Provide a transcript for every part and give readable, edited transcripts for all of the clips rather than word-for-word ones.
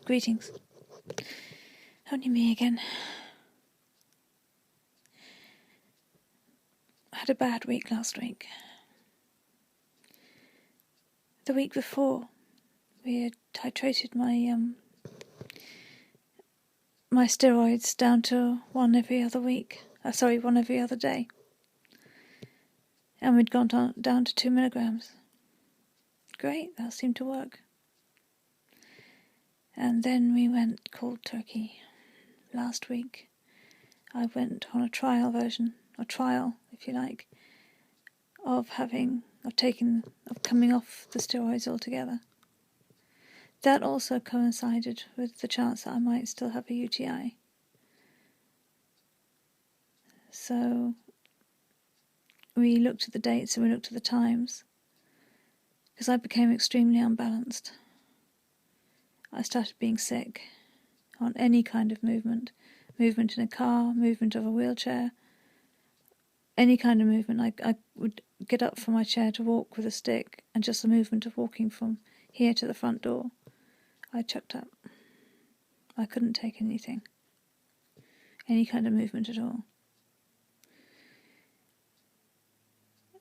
Greetings. Only me again. I had a bad week last week. The week before, we had titrated my steroids down to one every other day. And we'd gone down to 2 milligrams. Great, that seemed to work. And then we went cold turkey. Last week, I went on a trial, if you like, of coming off the steroids altogether. That also coincided with the chance that I might still have a UTI. So we looked at the dates and we looked at the times, because I became extremely unbalanced. I started being sick on any kind of movement in a car, movement of a wheelchair, any kind of movement. I would get up from my chair to walk with a stick, and just the movement of walking from here to the front door, I chucked up. I couldn't take anything, any kind of movement at all.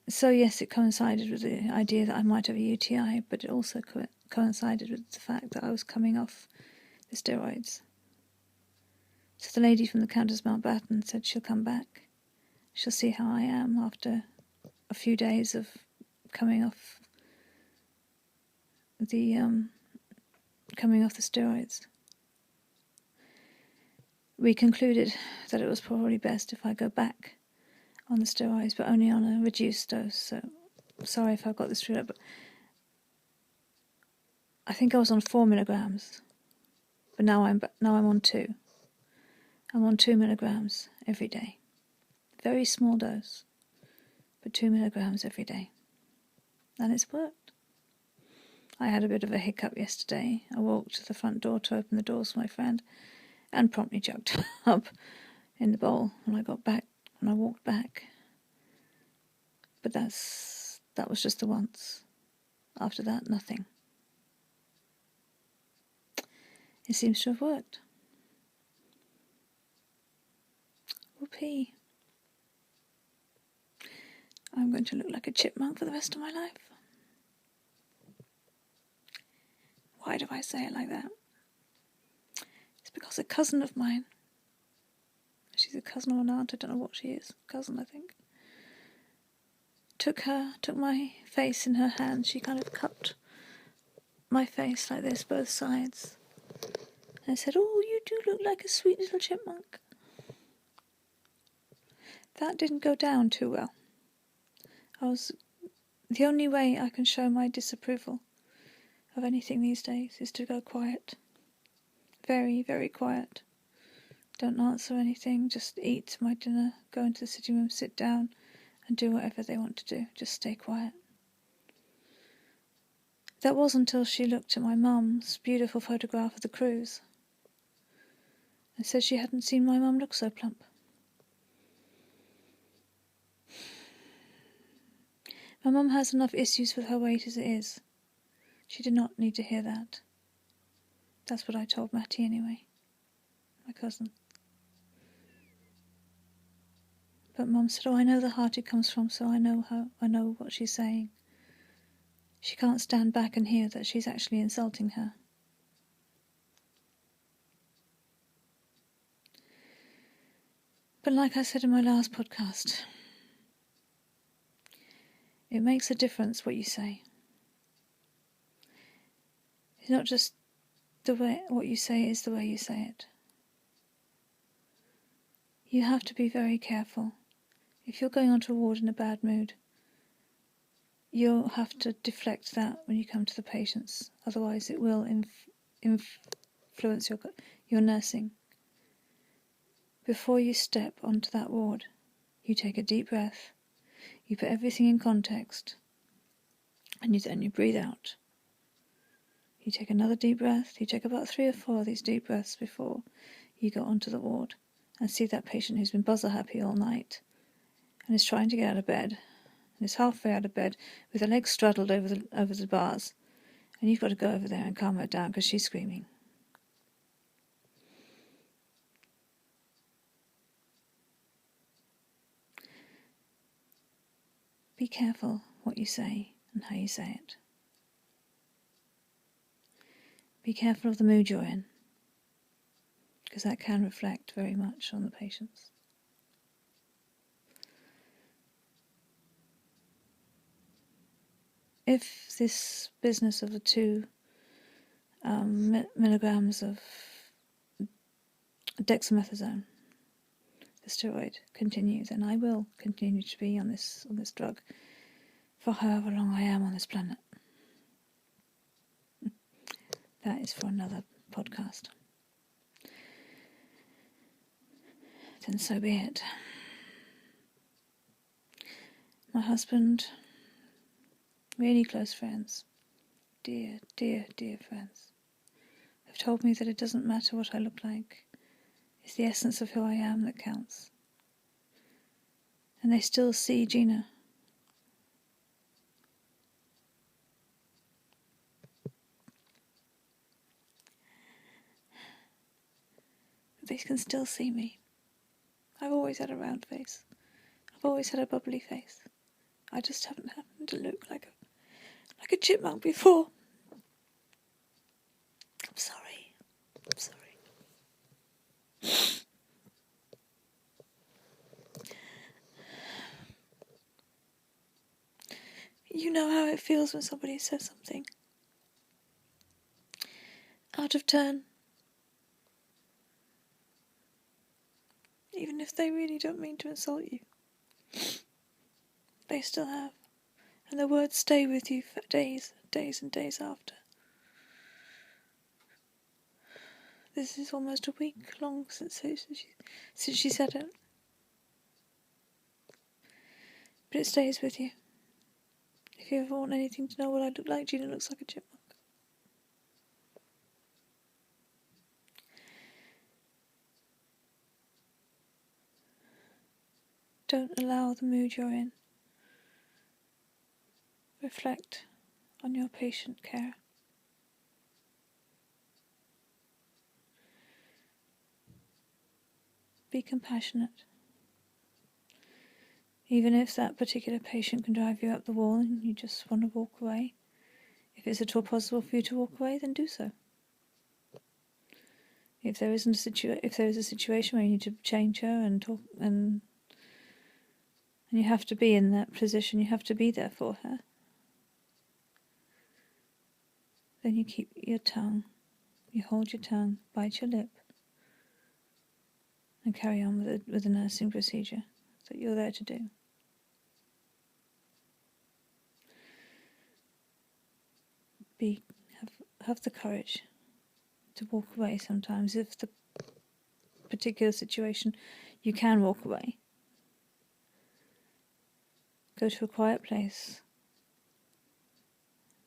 So yes, it coincided with the idea that I might have a UTI, but it also coincided with the fact that I was coming off the steroids. So the lady from the Countess Mountbatten said she'll come back. She'll see how I am after a few days of coming off the steroids. We concluded that it was probably best if I go back on the steroids, but only on a reduced dose. So sorry if I've got this screwed up, but I think I was on 4 milligrams, but now I'm on 2. I'm on 2 milligrams every day. Very small dose, but 2 milligrams every day. And it's worked. I had a bit of a hiccup yesterday. I walked to the front door to open the doors for my friend and promptly jumped up in the bowl when I walked back. But that was just the once. After that, nothing. It seems to have worked. Whoopee. I'm going to look like a chipmunk for the rest of my life. Why do I say it like that? It's because a cousin of mine, she's a cousin or an aunt, I don't know what she is, cousin I think, took my face in her hand. She kind of cupped my face like this, both sides, and said, "Oh, you do look like a sweet little chipmunk." That didn't go down too well. The only way I can show my disapproval of anything these days is to go quiet. Very, very quiet. Don't answer anything, just eat my dinner, go into the sitting room, sit down, and do whatever they want to do. Just stay quiet. That was until she looked at my mum's beautiful photograph of the cruise and said she hadn't seen my mum look so plump. My mum has enough issues with her weight as it is. She did not need to hear that. That's what I told Matty anyway, my cousin. But Mum said, "Oh, I know the heart it comes from, so I know what she's saying." She can't stand back and hear that she's actually insulting her. But like I said in my last podcast, it makes a difference what you say. It's not just what you say is the way you say it. You have to be very careful. If you're going onto a ward in a bad mood, you'll have to deflect that when you come to the patients. Otherwise it will influence your nursing. Before you step onto that ward, you take a deep breath, you put everything in context, and then you breathe out. You take another deep breath. You take about 3 or 4 of these deep breaths before you go onto the ward and see that patient who's been buzzer happy all night and is trying to get out of bed and is halfway out of bed with her legs straddled over the bars, and you've got to go over there and calm her down because she's screaming. Be careful what you say and how you say it. Be careful of the mood you're in, because that can reflect very much on the patients. If this business of the 2 milligrams of dexamethasone, the steroid, continue, then I will continue to be on this drug for however long I am on this planet. That is for another podcast. Then so be it. My husband, really close friends, dear, dear, dear friends, have told me that it doesn't matter what I look like. It's the essence of who I am that counts. And they still see Gina. They can still see me. I've always had a round face. I've always had a bubbly face. I just haven't happened to look like a chipmunk before. I'm sorry. I'm sorry. You know how it feels when somebody says something out of turn. Even if they really don't mean to insult you. They still have. And the words stay with you for days and days after. This is almost a week long since she said it. But it stays with you. If you ever want anything to know what I look like, Gina looks like a chipmunk. Don't allow the mood you're in reflect on your patient care. Be compassionate. Even if that particular patient can drive you up the wall and you just want to walk away, if it's at all possible for you to walk away, then do so. If there is a situation where you need to change her and talk, and you have to be in that position, you have to be there for her, then you keep your tongue, you hold your tongue, bite your lip, and carry on with the nursing procedure that you're there to do. Have the courage to walk away sometimes. If the particular situation you can walk away, go to a quiet place,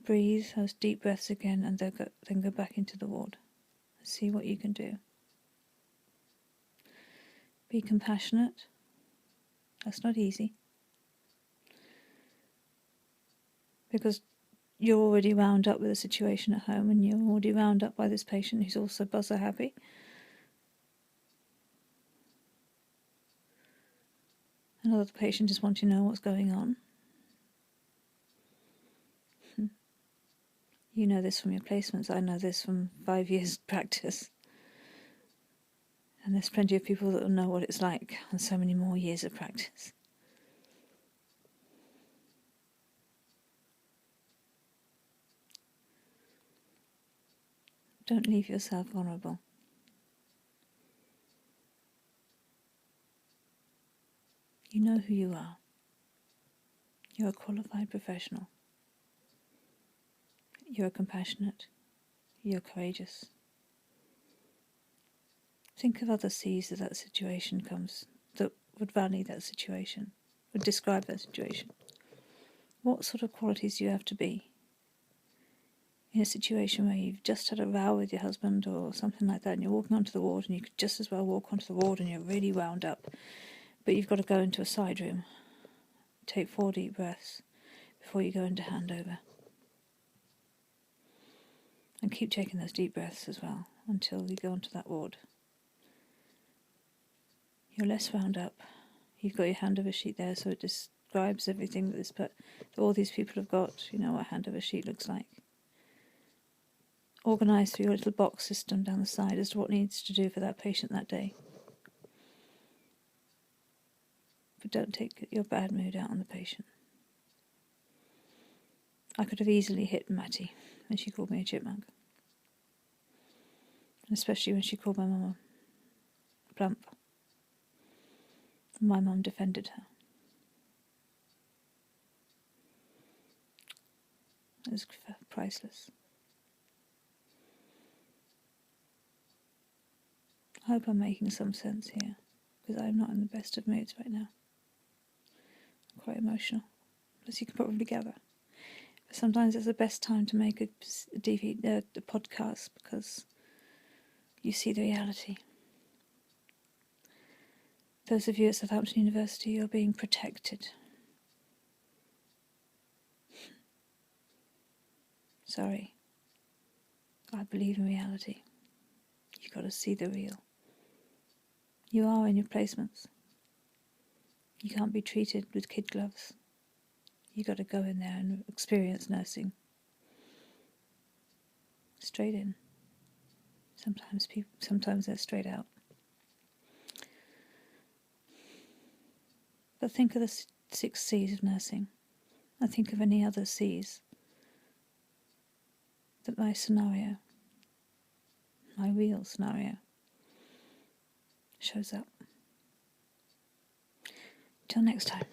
breathe those deep breaths again, and then go back into the ward and see what you can do. Be compassionate. That's not easy, because you're already wound up with a situation at home, and you're already wound up by this patient who's also buzzer happy. Another patient just wants to know what's going on. You know this from your placements. I know this from 5 years practice. And there's plenty of people that will know what it's like on so many more years of practice. Don't leave yourself vulnerable. You know who you are. You're a qualified professional. You're compassionate. You're courageous. Think of other C's that situation comes, that would value that situation, would describe that situation. What sort of qualities do you have to be in a situation where you've just had a row with your husband or something like that, and you're walking onto the ward, and you could just as well walk onto the ward and you're really wound up, but you've got to go into a side room, take 4 deep breaths before you go into handover. And keep taking those deep breaths as well until you go onto that ward. You're less wound up. You've got your handover sheet there, so it describes everything that all these people have got, you know, what a handover sheet looks like. Organised through your little box system down the side as to what needs to do for that patient that day. But don't take your bad mood out on the patient. I could have easily hit Matty when she called me a chipmunk. And especially when she called my mum a plump. My mum defended her. It was priceless. I hope I'm making some sense here, because I'm not in the best of moods right now. I'm quite emotional, as you can probably gather. But sometimes it's the best time to make a podcast, because you see the reality. Those of you at Southampton University are being protected. Sorry. I believe in reality. You've got to see the real. You are in your placements. You can't be treated with kid gloves. You've got to go in there and experience nursing. Straight in. Sometimes they're straight out. But think of the 6 C's of nursing. I think of any other C's that my scenario, my real scenario, shows up. Till next time.